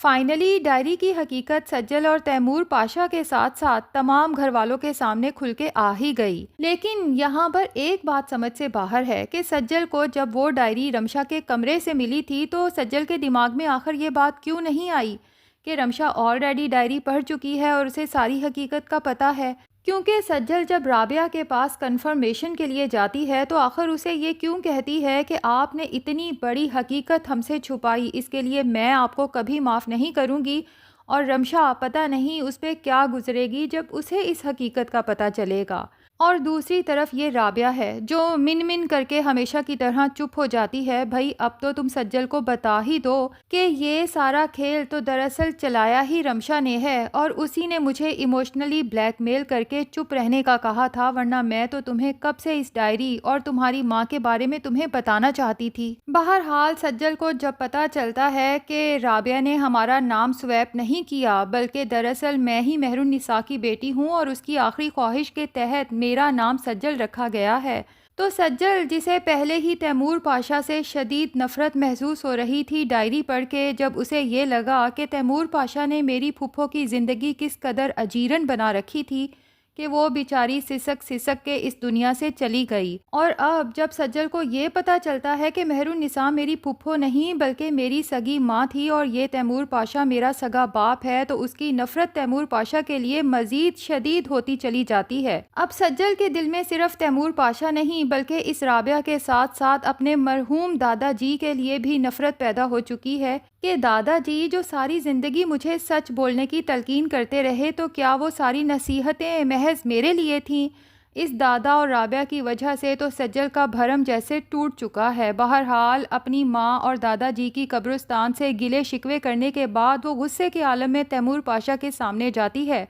Finally diary کی حقیقت سجل اور تیمور پاشا کے ساتھ ساتھ تمام گھر والوں کے سامنے کھل کے آ ہی گئی۔ لیکن یہاں پر ایک بات سمجھ سے باہر ہے کہ سجل کو جب وہ ڈائری رمشا کے کمرے سے ملی تھی تو سجل کے دماغ میں آخر یہ بات کیوں نہیں آئی کہ رمشا آلریڈی ڈائری پڑھ چکی ہے اور اسے ساری حقیقت کا پتہ ہے؟ کیونکہ سجل جب رابعہ کے پاس کنفرمیشن کے لیے جاتی ہے تو آخر اسے یہ کیوں کہتی ہے کہ آپ نے اتنی بڑی حقیقت ہم سے چھپائی، اس کے لیے میں آپ کو کبھی معاف نہیں کروں گی، اور رمشا پتہ نہیں اس پہ کیا گزرے گی جب اسے اس حقیقت کا پتہ چلے گا۔ اور دوسری طرف یہ رابعہ ہے جو من کر کے ہمیشہ کی طرح چپ ہو جاتی ہے۔ بھائی اب تو تم سجل کو بتا ہی دو کہ یہ سارا کھیل تو دراصل چلایا ہی رمشا نے ہے اور اسی نے مجھے ایموشنلی بلیک میل کر کے چپ رہنے کا کہا تھا، ورنہ میں تو تمہیں کب سے اس ڈائری اور تمہاری ماں کے بارے میں تمہیں بتانا چاہتی تھی۔ بہرحال سجل کو جب پتہ چلتا ہے کہ رابعہ نے ہمارا نام سویپ نہیں کیا بلکہ دراصل میں ہی مہر النساء کی بیٹی ہوں اور اس کی آخری خواہش کے تحت میرا نام سجل رکھا گیا ہے، تو سجل جسے پہلے ہی تیمور پاشا سے شدید نفرت محسوس ہو رہی تھی ڈائری پڑھ کے، جب اسے یہ لگا کہ تیمور پاشا نے میری پھپھو کی زندگی کس قدر اجیرن بنا رکھی تھی کہ وہ بیچاری سسک کے اس دنیا سے چلی گئی، اور اب جب سجل کو یہ پتہ چلتا ہے کہ مہر النساء میری پھپھو نہیں بلکہ میری سگی ماں تھی اور یہ تیمور پاشا میرا سگا باپ ہے، تو اس کی نفرت تیمور پاشا کے لیے مزید شدید ہوتی چلی جاتی ہے۔ اب سجل کے دل میں صرف تیمور پاشا نہیں بلکہ اس رابعہ کے ساتھ ساتھ اپنے مرحوم دادا جی کے لیے بھی نفرت پیدا ہو چکی ہے کہ دادا جی جو ساری زندگی مجھے سچ بولنے کی تلقین کرتے رہے، تو کیا وہ ساری نصیحتیں محض میرے لیے تھیں؟ اس دادا اور رابعہ کی وجہ سے تو سجل کا بھرم جیسے ٹوٹ چکا ہے۔ بہرحال اپنی ماں اور دادا جی کی قبرستان سے گلے شکوے کرنے کے بعد وہ غصے کے عالم میں تیمور پاشا کے سامنے جاتی ہے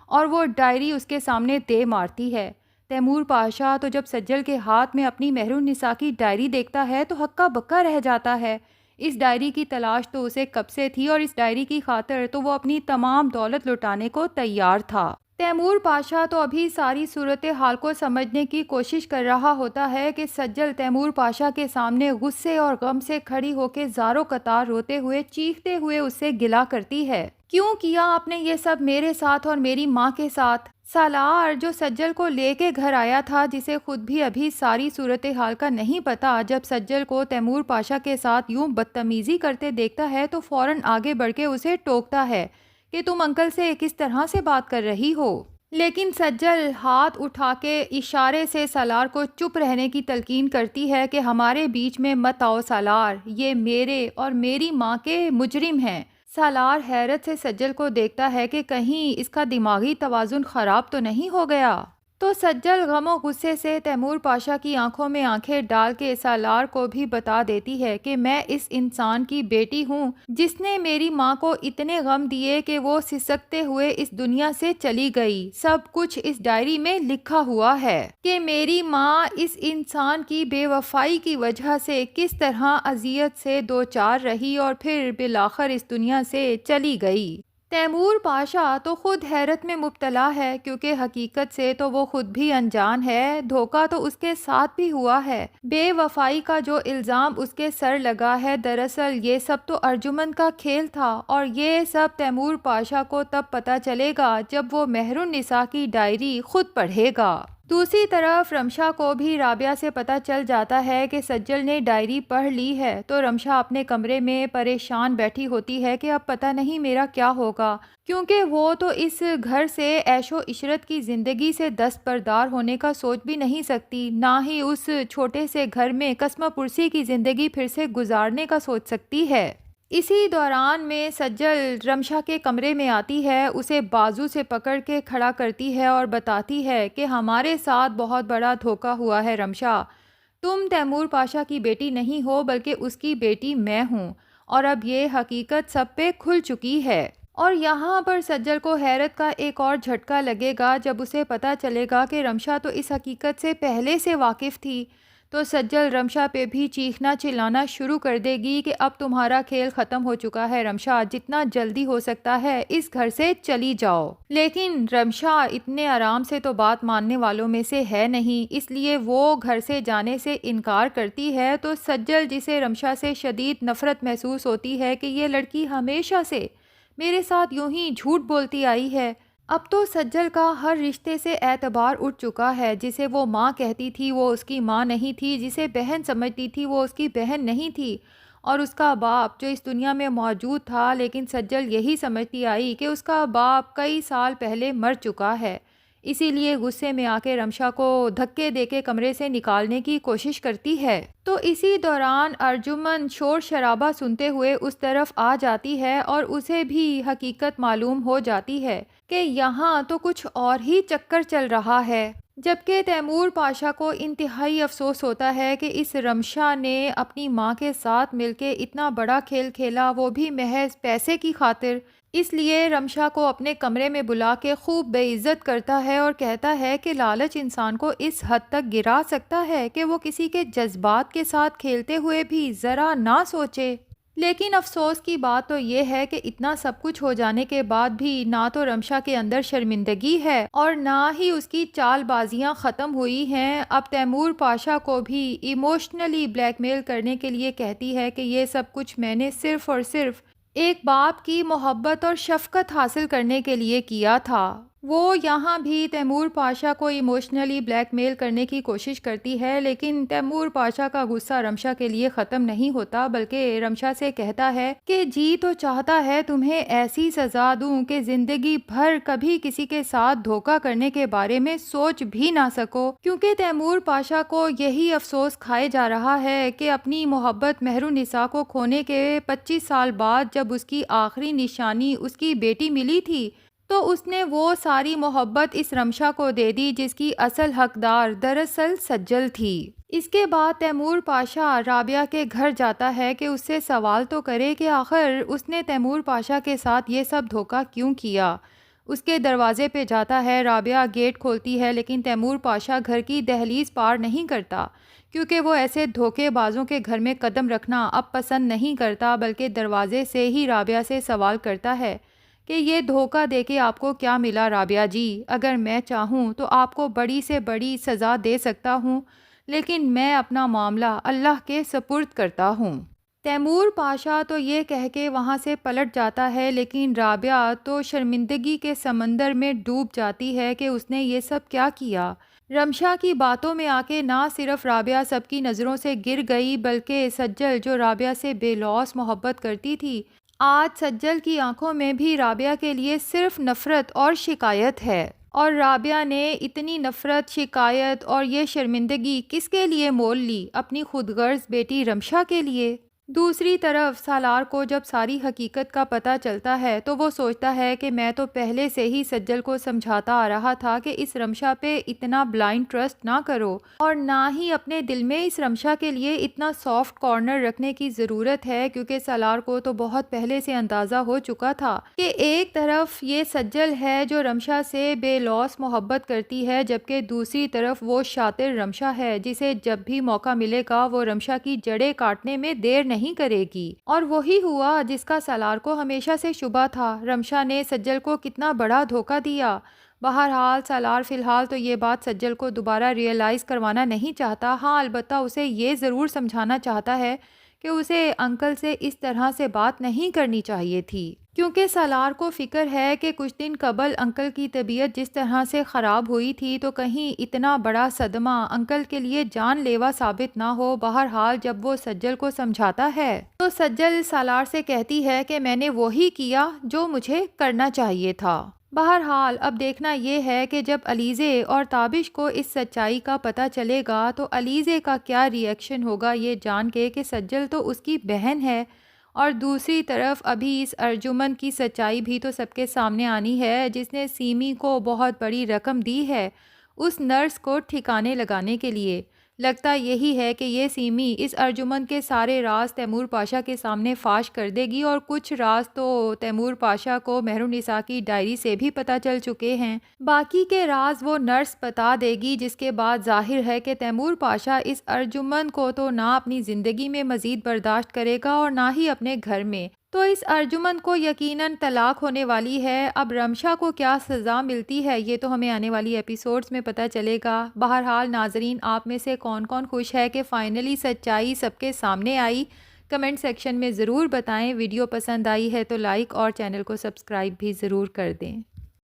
اور وہ ڈائری اس کے سامنے دے مارتی ہے۔ تیمور پاشا تو جب سجل کے ہاتھ میں اپنی مہر النساء کی ڈائری دیکھتا ہے تو ہکا بکا رہ جاتا ہے۔ اس ڈائری کی تلاش تو اسے کب سے تھی اور اس ڈائری کی خاطر تو وہ اپنی تمام دولت لٹانے کو تیار تھا۔ تیمور پاشا تو ابھی ساری صورتحال کو سمجھنے کی کوشش کر رہا ہوتا ہے کہ سجل تیمور پاشا کے سامنے غصے اور غم سے کھڑی ہو کے زاروں قطار روتے ہوئے چیختے ہوئے اس سے گلہ کرتی ہے، کیوں کیا آپ نے یہ سب میرے ساتھ اور میری ماں کے ساتھ؟ سالار جو سجل کو لے کے گھر آیا تھا، جسے خود بھی ابھی ساری صورتحال کا نہیں پتا، جب سجل کو تیمور پاشا کے ساتھ یوں بدتمیزی کرتے دیکھتا ہے تو فوراً آگے بڑھ کے اسے ٹوکتا ہے کہ تم انکل سے کس طرح سے بات کر رہی ہو۔ لیکن سجل ہاتھ اٹھا کے اشارے سے سالار کو چپ رہنے کی تلقین کرتی ہے کہ ہمارے بیچ میں مت آؤ سالار، یہ میرے اور میری ماں کے مجرم ہیں۔ سالار حیرت سے سجل کو دیکھتا ہے کہ کہیں اس کا دماغی توازن خراب تو نہیں ہو گیا، تو سجل غم و غصے سے تیمور پاشا کی آنکھوں میں آنکھیں ڈال کے سالار کو بھی بتا دیتی ہے کہ میں اس انسان کی بیٹی ہوں جس نے میری ماں کو اتنے غم دیے کہ وہ سسکتے ہوئے اس دنیا سے چلی گئی۔ سب کچھ اس ڈائری میں لکھا ہوا ہے کہ میری ماں اس انسان کی بے وفائی کی وجہ سے کس طرح اذیت سے دوچار رہی اور پھر بالآخر اس دنیا سے چلی گئی۔ تیمور پاشا تو خود حیرت میں مبتلا ہے کیونکہ حقیقت سے تو وہ خود بھی انجان ہے، دھوکہ تو اس کے ساتھ بھی ہوا ہے۔ بے وفائی کا جو الزام اس کے سر لگا ہے، دراصل یہ سب تو ارجمن کا کھیل تھا، اور یہ سب تیمور پاشا کو تب پتہ چلے گا جب وہ مہر النساء کی ڈائری خود پڑھے گا۔ دوسری طرف رمشا کو بھی رابعہ سے پتہ چل جاتا ہے کہ سجل نے ڈائری پڑھ لی ہے، تو رمشا اپنے کمرے میں پریشان بیٹھی ہوتی ہے کہ اب پتہ نہیں میرا کیا ہوگا، کیونکہ وہ تو اس گھر سے عیش و عشرت کی زندگی سے دستبردار ہونے کا سوچ بھی نہیں سکتی، نہ ہی اس چھوٹے سے گھر میں قسمہ پرسی کی زندگی پھر سے گزارنے کا سوچ سکتی ہے۔ اسی دوران میں سجل رمشا کے کمرے میں آتی ہے، اسے بازو سے پکڑ کے کھڑا کرتی ہے اور بتاتی ہے کہ ہمارے ساتھ بہت بڑا دھوکہ ہوا ہے رمشا، تم تیمور پاشا کی بیٹی نہیں ہو بلکہ اس کی بیٹی میں ہوں، اور اب یہ حقیقت سب پہ کھل چکی ہے۔ اور یہاں پر سجل کو حیرت کا ایک اور جھٹکا لگے گا جب اسے پتہ چلے گا کہ رمشا تو اس حقیقت سے پہلے سے واقف تھی، تو سجل رمشا پہ بھی چیخنا چلانا شروع کر دے گی کہ اب تمہارا کھیل ختم ہو چکا ہے رمشا، جتنا جلدی ہو سکتا ہے اس گھر سے چلی جاؤ۔ لیکن رمشا اتنے آرام سے تو بات ماننے والوں میں سے ہے نہیں، اس لیے وہ گھر سے جانے سے انکار کرتی ہے، تو سجل جسے رمشا سے شدید نفرت محسوس ہوتی ہے کہ یہ لڑکی ہمیشہ سے میرے ساتھ یوں ہی جھوٹ بولتی آئی ہے۔ اب تو سجل کا ہر رشتے سے اعتبار اٹھ چکا ہے، جسے وہ ماں کہتی تھی وہ اس کی ماں نہیں تھی، جسے بہن سمجھتی تھی وہ اس کی بہن نہیں تھی، اور اس کا باپ جو اس دنیا میں موجود تھا، لیکن سجل یہی سمجھتی آئی کہ اس کا باپ کئی سال پہلے مر چکا ہے۔ اسی لیے غصے میں آ کے رمشا کو دھکے دے کے کمرے سے نکالنے کی کوشش کرتی ہے۔ تو اسی دوران ارجمن شور شرابہ سنتے ہوئے اس طرف آ جاتی ہے اور اسے بھی حقیقت معلوم ہو جاتی ہے کہ یہاں تو کچھ اور ہی چکر چل رہا ہے۔ جبکہ تیمور پاشا کو انتہائی افسوس ہوتا ہے کہ اس رمشا نے اپنی ماں کے ساتھ مل کے اتنا بڑا کھیل کھیلا، وہ بھی محض پیسے کی خاطر۔ اس لیے رمشا کو اپنے کمرے میں بلا کے خوب بے عزت کرتا ہے اور کہتا ہے کہ لالچ انسان کو اس حد تک گرا سکتا ہے کہ وہ کسی کے جذبات کے ساتھ کھیلتے ہوئے بھی ذرا نہ سوچے۔ لیکن افسوس کی بات تو یہ ہے کہ اتنا سب کچھ ہو جانے کے بعد بھی نہ تو رمشا کے اندر شرمندگی ہے اور نہ ہی اس کی چال بازیاں ختم ہوئی ہیں۔ اب تیمور پاشا کو بھی ایموشنلی بلیک میل کرنے کے لیے کہتی ہے کہ یہ سب کچھ میں نے صرف اور صرف ایک باپ کی محبت اور شفقت حاصل کرنے کے لیے کیا تھا۔ وہ یہاں بھی تیمور پاشا کو ایموشنلی بلیک میل کرنے کی کوشش کرتی ہے، لیکن تیمور پاشا کا غصہ رمشا کے لیے ختم نہیں ہوتا، بلکہ رمشا سے کہتا ہے کہ جی تو چاہتا ہے تمہیں ایسی سزا دوں کہ زندگی بھر کبھی کسی کے ساتھ دھوکہ کرنے کے بارے میں سوچ بھی نہ سکو، کیونکہ تیمور پاشا کو یہی افسوس کھائے جا رہا ہے کہ اپنی محبت مہرالنساء کو کھونے کے 25 سال بعد جب اس کی آخری نشانی اس کی بیٹی ملی تھی تو اس نے وہ ساری محبت اس رمشا کو دے دی جس کی اصل حقدار دراصل سجل تھی۔ اس کے بعد تیمور پاشا رابعہ کے گھر جاتا ہے کہ اس سے سوال تو کرے کہ آخر اس نے تیمور پاشا کے ساتھ یہ سب دھوکہ کیوں کیا۔ اس کے دروازے پہ جاتا ہے، رابعہ گیٹ کھولتی ہے، لیکن تیمور پاشا گھر کی دہلیز پار نہیں کرتا، کیونکہ وہ ایسے دھوکے بازوں کے گھر میں قدم رکھنا اب پسند نہیں کرتا، بلکہ دروازے سے ہی رابعہ سے سوال کرتا ہے کہ یہ دھوکہ دے کے آپ کو کیا ملا رابعہ جی؟ اگر میں چاہوں تو آپ کو بڑی سے بڑی سزا دے سکتا ہوں، لیکن میں اپنا معاملہ اللہ کے سپرد کرتا ہوں۔ تیمور پاشا تو یہ کہہ کے وہاں سے پلٹ جاتا ہے، لیکن رابعہ تو شرمندگی کے سمندر میں ڈوب جاتی ہے کہ اس نے یہ سب کیا کیا۔ رمشا کی باتوں میں آ کے نہ صرف رابعہ سب کی نظروں سے گر گئی، بلکہ سجل جو رابعہ سے بے لوث محبت کرتی تھی، آج سجل کی آنکھوں میں بھی رابعہ کے لیے صرف نفرت اور شکایت ہے۔ اور رابعہ نے اتنی نفرت، شکایت اور یہ شرمندگی کس کے لیے مول لی؟ اپنی خود غرض بیٹی رمشا کے لیے۔ دوسری طرف سالار کو جب ساری حقیقت کا پتہ چلتا ہے تو وہ سوچتا ہے کہ میں تو پہلے سے ہی سجل کو سمجھاتا آ رہا تھا کہ اس رمشا پہ اتنا بلائنڈ ٹرسٹ نہ کرو، اور نہ ہی اپنے دل میں اس رمشا کے لیے اتنا سافٹ کارنر رکھنے کی ضرورت ہے، کیونکہ سالار کو تو بہت پہلے سے اندازہ ہو چکا تھا کہ ایک طرف یہ سجل ہے جو رمشا سے بے لوث محبت کرتی ہے، جبکہ دوسری طرف وہ شاطر رمشا ہے جسے جب بھی موقع ملے گا وہ رمشا کی جڑیں کاٹنے میں دیر نہیں کرے گی۔ اور وہی ہوا جس کا سالار کو ہمیشہ سے شبہ تھا، رمشا نے سجل کو کتنا بڑا دھوکہ دیا۔ بہرحال سالار فی الحال تو یہ بات سجل کو دوبارہ ریئلائز کروانا نہیں چاہتا، ہاں البتہ اسے یہ ضرور سمجھانا چاہتا ہے کہ اسے انکل سے اس طرح سے بات نہیں کرنی چاہیے تھی، کیونکہ سالار کو فکر ہے کہ کچھ دن قبل انکل کی طبیعت جس طرح سے خراب ہوئی تھی تو کہیں اتنا بڑا صدمہ انکل کے لیے جان لیوا ثابت نہ ہو۔ بہرحال جب وہ سجل کو سمجھاتا ہے تو سجل سالار سے کہتی ہے کہ میں نے وہی کیا جو مجھے کرنا چاہیے تھا۔ بہرحال اب دیکھنا یہ ہے کہ جب علیزے اور تابش کو اس سچائی کا پتہ چلے گا تو علیزے کا کیا ری ایکشن ہوگا، یہ جان کے کہ سجل تو اس کی بہن ہے، اور دوسری طرف ابھی اس ارجمن کی سچائی بھی تو سب کے سامنے آنی ہے جس نے سیمی کو بہت بڑی رقم دی ہے اس نرس کو ٹھکانے لگانے کے لیے۔ لگتا یہی ہے کہ یہ سیمی اس ارجمن کے سارے راز تیمور پاشا کے سامنے فاش کر دے گی، اور کچھ راز تو تیمور پاشا کو مہرالنساء کی ڈائری سے بھی پتہ چل چکے ہیں، باقی کے راز وہ نرس بتا دے گی، جس کے بعد ظاہر ہے کہ تیمور پاشا اس ارجمن کو تو نہ اپنی زندگی میں مزید برداشت کرے گا اور نہ ہی اپنے گھر میں۔ تو اس ارجمن کو یقیناً طلاق ہونے والی ہے۔ اب رمشا کو کیا سزا ملتی ہے یہ تو ہمیں آنے والی ایپیسوڈز میں پتہ چلے گا۔ بہرحال ناظرین، آپ میں سے کون کون خوش ہے کہ فائنلی سچائی سب کے سامنے آئی؟ کمنٹ سیکشن میں ضرور بتائیں۔ ویڈیو پسند آئی ہے تو لائک اور چینل کو سبسکرائب بھی ضرور کر دیں۔